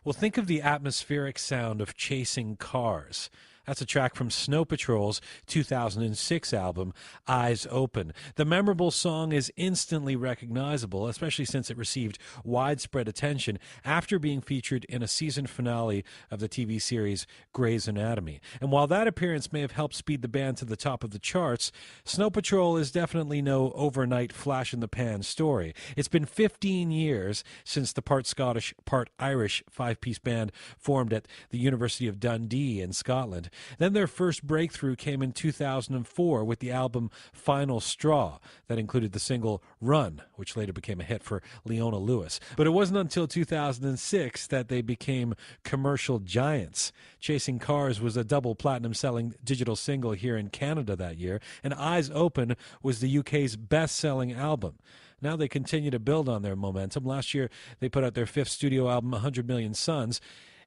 Well, think of the atmospheric sound of chasing cars. That's a track from Snow Patrol's 2006 album, Eyes Open. The memorable song is instantly recognizable, especially since it received widespread attention after being featured in a season finale of the TV series Grey's Anatomy. And while that appearance may have helped speed the band to the top of the charts, Snow Patrol is definitely no overnight flash-in-the-pan story. It's been 15 years since the part Scottish, part Irish five-piece band formed at the University of Dundee in Scotland. Then their first breakthrough came in 2004 with the album Final Straw that included the single Run, which later became a hit for Leona Lewis. But it wasn't until 2006 that they became commercial giants. Chasing Cars was a double platinum-selling digital single here in Canada that year, and Eyes Open was the UK's best-selling album. Now they continue to build on their momentum. Last year, they put out their fifth studio album, 100 Million Suns.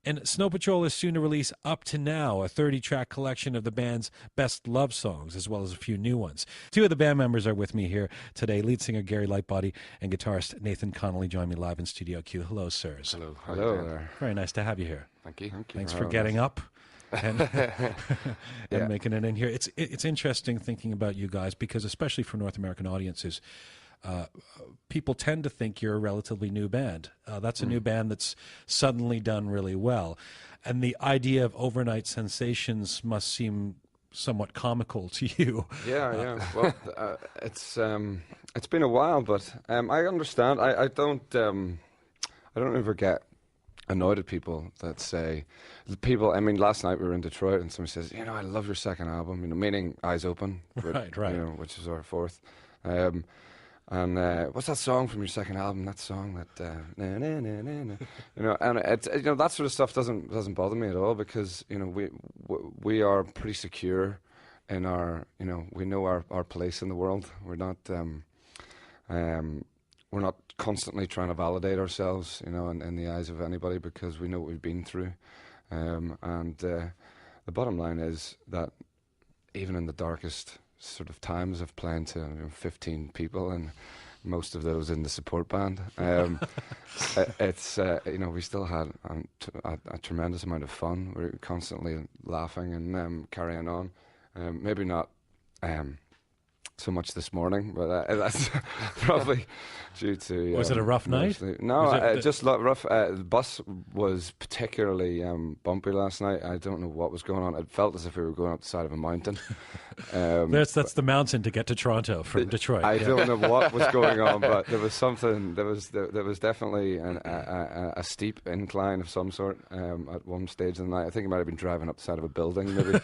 And Snow Patrol is soon to release Up to Now, a 30-track collection of the band's best love songs, as well as a few new ones. Two of the band members are with me here today. Lead singer Gary Lightbody and guitarist Nathan Connolly join me live in Studio Q. Hello, sirs. Hello. Hello there. Very nice to have you here. Thank you. Thanks for getting up and, and making it in here. It's interesting thinking about you guys because, especially for North American audiences, people tend to think you're a relatively new band. That's a new band that's suddenly done really well. And the idea of overnight sensations must seem somewhat comical to you. Yeah. Well, it's been a while, but I understand. I don't ever get annoyed at people that say, I mean, last night we were in Detroit and somebody says, I love your second album, meaning Eyes Open. Right. Which is our fourth. And what's that song from your second album? That song that na na na na na. And it's that sort of stuff doesn't bother me at all because we are pretty secure in our we know our place in the world. We're not constantly trying to validate ourselves in the eyes of anybody because we know what we've been through. And the bottom line is that even in the darkest sort of times of playing to 15 people and most of those in the support band. It's we still had a tremendous amount of fun. We're constantly laughing and carrying on. Maybe not so much this morning, but that's probably due to... Was it a rough night? No, just rough. The bus was particularly bumpy last night. I don't know what was going on. It felt as if we were going up the side of a mountain. That's the mountain to get to Toronto from Detroit. I don't know what was going on, but there was something. There was definitely a steep incline of some sort at one stage of the night. I think it might have been driving up the side of a building, maybe.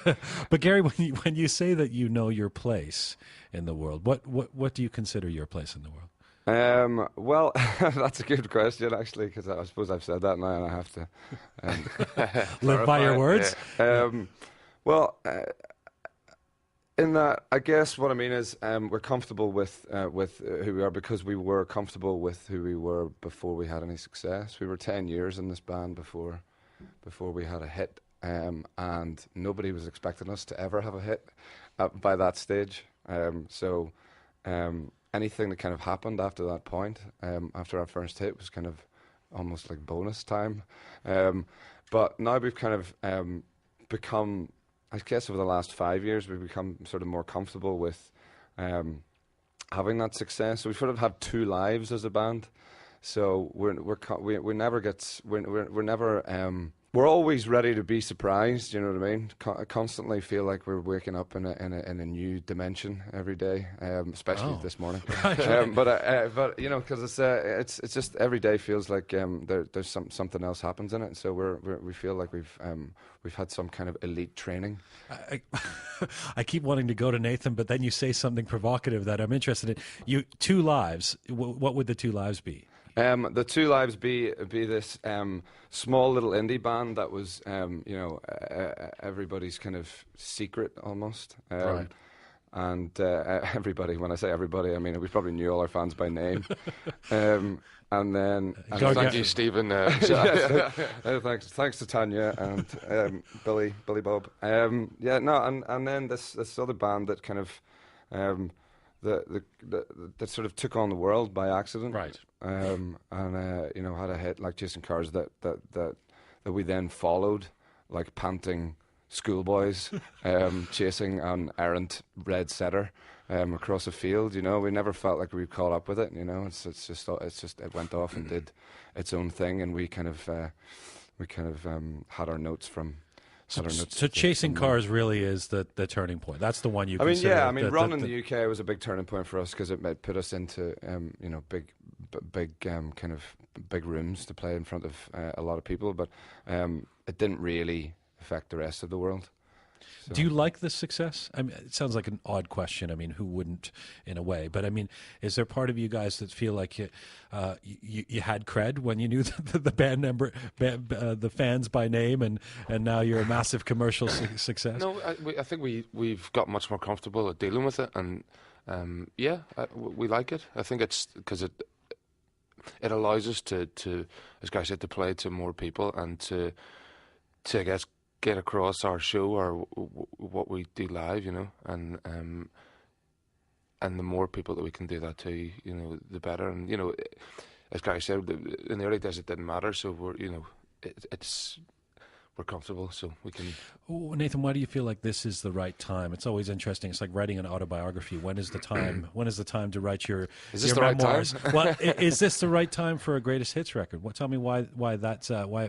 But Gary, when you say that you know your place in the world, what do you consider your place in the world? Well, that's a good question, actually, because I suppose I've said that now and I have to live by your words. Yeah. In that, I guess what I mean is we're comfortable with who we are because we were comfortable with who we were before we had any success. We were 10 years in this band before we had a hit, and nobody was expecting us to ever have a hit by that stage. So anything that kind of happened after that point, after our first hit, was kind of almost like bonus time. But now we've kind of become, I guess over the last 5 years, we've become sort of more comfortable with having that success. So we sort of have two lives as a band. So we're always ready to be surprised. You know what I mean? Constantly feel like we're waking up in a new dimension every day, especially this morning. But because it's just every day feels like there's something else happens in it. So we feel like we've had some kind of elite training. I keep wanting to go to Nathan, but then you say something provocative that I'm interested in. You two lives. What would the two lives be? The two lives be this small little indie band that was everybody's kind of secret almost. Right. And everybody, when I say everybody, I mean we probably knew all our fans by name. And then thank you, Stephen. Thanks to Tanya and Billy Bob. And then this other band that kind of that sort of took on the world by accident, right? And had a hit like Chasing Cars that that we then followed like panting schoolboys chasing an errant red setter across a field. You know, we never felt like we caught up with it. You know, it's just it went off and did its own thing, and we kind of had our notes from. So chasing cars really is the turning point. That's the one you. I mean, consider yeah. I mean, Run in the UK was a big turning point for us because it put us into you know, big kind of big rooms to play in front of a lot of people, but it didn't really affect the rest of the world. So. Do you like the success? I mean, it sounds like an odd question. I mean, who wouldn't, in a way? But I mean, is there part of you guys that feel like you had cred when you knew the band member, the fans by name, and now you're a massive commercial success? No, I think we've got much more comfortable at dealing with it, and yeah, we like it. I think it's because it allows us to, as Guy said, to play to more people and to I guess, get across our show or what we do live, you know, and the more people that we can do that to, you know, the better. And you know, as Gary said, in the early days it didn't matter, so we're, you know, we're comfortable, so we can. Oh, Nathan, why do you feel like this is the right time? It's always interesting. It's like writing an autobiography. When is the time? When is the time to write your memoirs? Right time? Well, is this the right time for a greatest hits record? Tell me why it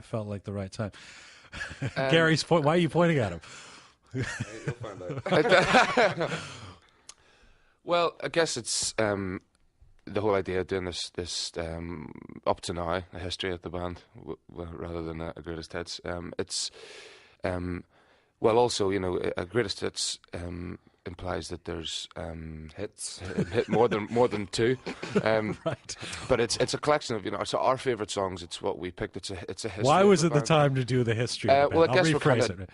felt like the right time. Gary's point. Why are you pointing at him? You'll find out. Well, I guess it's the whole idea of doing this up to now, a history of the band, rather than a greatest hits. It's well, also, you know, a greatest hits implies that there's hits, more than two. Right. But it's a collection of, you know, so our favourite songs. It's what we picked. It's a history. Why was of it the time to do the history? Of the band? Well, I guess we're kind it. of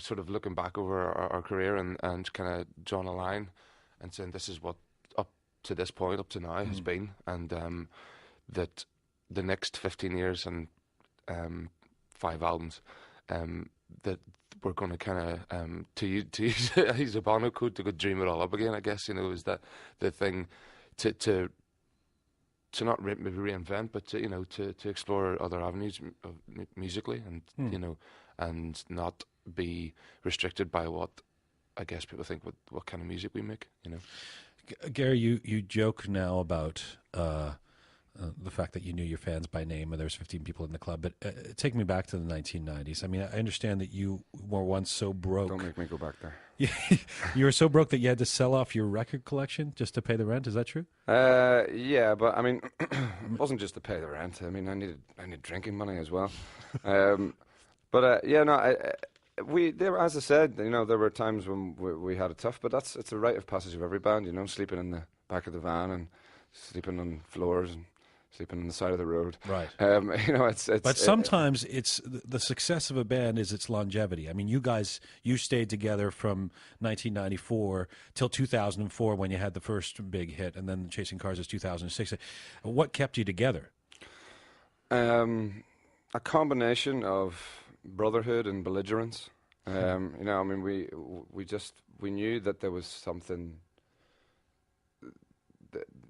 sort of looking back over our career and kind of drawing a line and saying this is what up to this point, up to now, has been, and that the next 15 years and 5 albums, that we're going to kind of to use a Bono quote, to go dream it all up again. I guess, you know, is that the thing to not maybe reinvent, but to, you know, to explore other avenues musically, and you know, and not be restricted by what I guess people think what kind of music we make. You know, Gary, you joke now about the fact that you knew your fans by name and there's 15 people in the club, but take me back to the 1990s. I mean, I understand that you were once so broke. Don't make me go back there. You were so broke that you had to sell off your record collection just to pay the rent. Is that true? Yeah, but I mean, it wasn't just to pay the rent. I mean, I needed drinking money as well. Yeah, no, as I said, you know, there were times when we had it tough, but it's a rite of passage of every band, you know, sleeping in the back of the van and sleeping on floors and sleeping on the side of the road. Right. You know, it's. But sometimes it's the success of a band is its longevity. I mean, you stayed together from 1994 till 2004 when you had the first big hit, and then Chasing Cars is 2006. What kept you together? A combination of brotherhood and belligerence. You know, I mean, we knew that there was something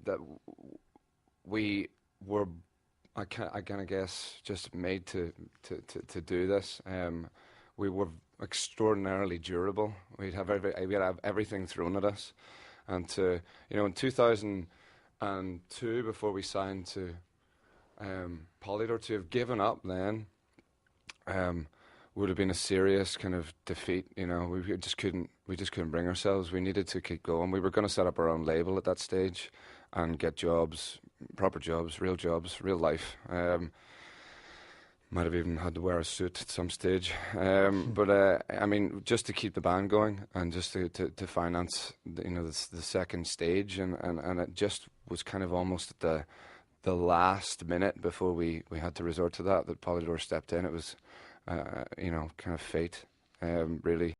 that we were, I kind of guess, just made to do this. We were extraordinarily durable. We'd have everything thrown at us, and you know, in 2002, before we signed to Polydor, to have given up then would have been a serious kind of defeat. You know, we just couldn't bring ourselves. We needed to keep going. We were going to set up our own label at that stage and get jobs, proper jobs, real life. Might have even had to wear a suit at some stage. But I mean, just to keep the band going and just to finance, you know, the second stage, and it just was kind of almost at the last minute before we had to resort to that Polydor stepped in. It was, you know, kind of fate, really.